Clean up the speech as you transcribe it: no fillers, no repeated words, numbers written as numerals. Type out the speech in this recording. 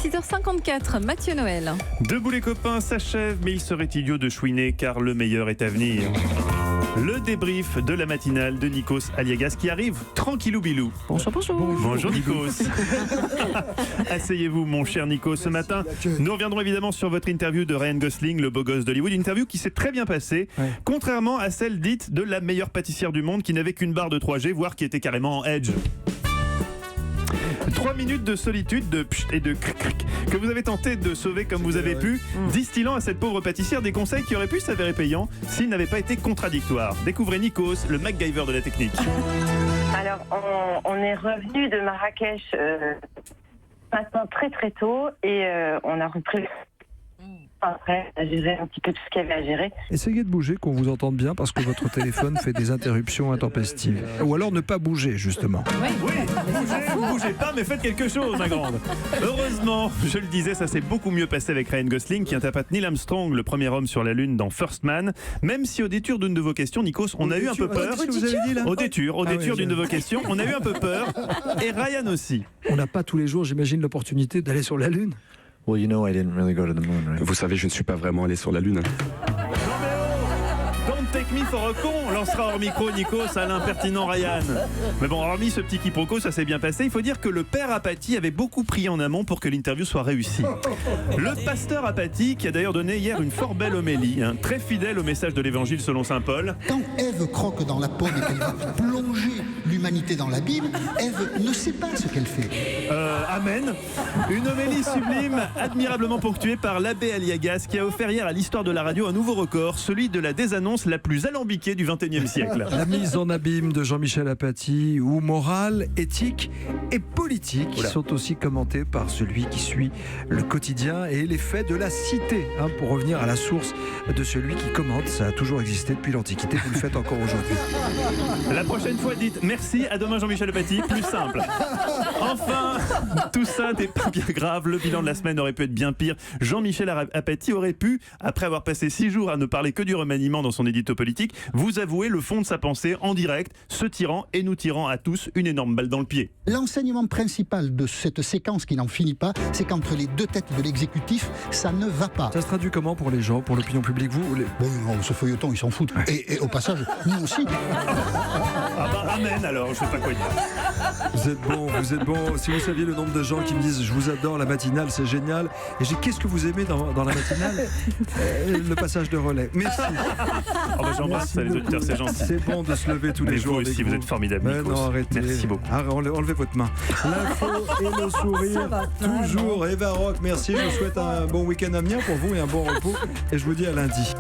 6h54, Mathieu Noël. Debout les copains s'achève, mais il serait idiot de chouiner car le meilleur est à venir. Le débrief de la matinale de Nikos Aliagas qui arrive tranquillou bilou. Bonjour Nikos. Asseyez-vous mon cher Nikos. Ce matin, nous reviendrons évidemment sur votre interview de Ryan Gosling, le beau gosse d'Hollywood. Interview qui s'est très bien passée, contrairement à celle dite de la meilleure pâtissière du monde qui n'avait qu'une barre de 3G, voire qui était carrément en edge. 3 minutes de solitude, de pchit et de cric cric que vous avez tenté de sauver comme vous avez pu, distillant à cette pauvre pâtissière des conseils qui auraient pu s'avérer payants s'ils n'avaient pas été contradictoires. Découvrez Nikos, le MacGyver de la technique. Alors, on est revenu de Marrakech matin très très tôt et on a repris après à gérer un petit peu tout ce qu'il y avait à gérer. Essayez de bouger, qu'on vous entende bien, parce que votre téléphone fait des interruptions intempestives. Ou alors ne pas bouger, justement. Oui, bougez pas, mais faites quelque chose, ma grande. Heureusement, je le disais, ça s'est beaucoup mieux passé avec Ryan Gosling, qui interprète Neil Armstrong, le premier homme sur la Lune dans First Man. Même si au détour d'une de vos questions, Nikos, on a eu un peu peur. Au détour d'une de vos questions, on a eu un peu peur. Et Ryan aussi. On n'a pas tous les jours, j'imagine, l'opportunité d'aller sur la Lune. Well, you know, I didn't really go to the moon, right? Vous savez, je ne suis pas vraiment allé sur la Lune. Don't take me for a con, lancera hors micro Nikos à l'impertinent Ryan. Mais bon, hormis ce petit quiproquo, ça s'est bien passé. Il faut dire que le père Apathy avait beaucoup prié en amont pour que l'interview soit réussie. Le pasteur Apathy, qui a d'ailleurs donné hier une fort belle homélie, très fidèle au message de l'évangile selon saint Paul. Quand Ève croque dans la pomme et qu'elle va plonger l'humanité dans l'abîme, Ève ne sait pas ce qu'elle fait. Amen. Une homélie sublime, admirablement ponctuée par l'abbé Aliagas, qui a offert hier à l'histoire de la radio un nouveau record, celui de la désannonce la plus alambiquée du XXIe siècle. La mise en abîme de Jean-Michel Apathy, où morale, éthique et politique sont aussi commentées par celui qui suit le quotidien et les faits de la cité. Pour revenir à la source de celui qui commente, ça a toujours existé depuis l'Antiquité, vous le faites encore aujourd'hui. La prochaine fois, dites merci, à demain Jean-Michel Apathy, plus simple. Enfin, tout ça n'est pas bien grave, le bilan de la semaine aurait pu être bien pire. Jean-Michel Apathy aurait pu, après avoir passé 6 jours à ne parler que du remaniement dans son édito politique, vous avouer le fond de sa pensée en direct, se tirant et nous tirant à tous une énorme balle dans le pied. L'enseignement principal de cette séquence qui n'en finit pas, c'est qu'entre les deux têtes de l'exécutif, ça ne va pas. Ça se traduit comment pour les gens, pour l'opinion publique, vous Bon, non, ce feuilleton, ils s'en foutent. Et au passage, nous aussi. Ah bah amen alors, je sais pas quoi dire. Vous êtes bon. Si vous saviez le nombre de gens qui me disent « Je vous adore, la matinale, c'est génial ». Et j'ai « Qu'est-ce que vous aimez dans la matinale ?» Le passage de relais. Merci. Oh bah j'embrasse les auditeurs, c'est gentil. C'est bon de se lever tous les jours. Vous aussi, vous êtes formidable. Non, arrêtez. Merci beaucoup. Enlevez votre main. L'info et le sourire, toujours. Eva Rock, merci. Je vous souhaite un bon week-end à venir pour vous et un bon repos. Et je vous dis à lundi.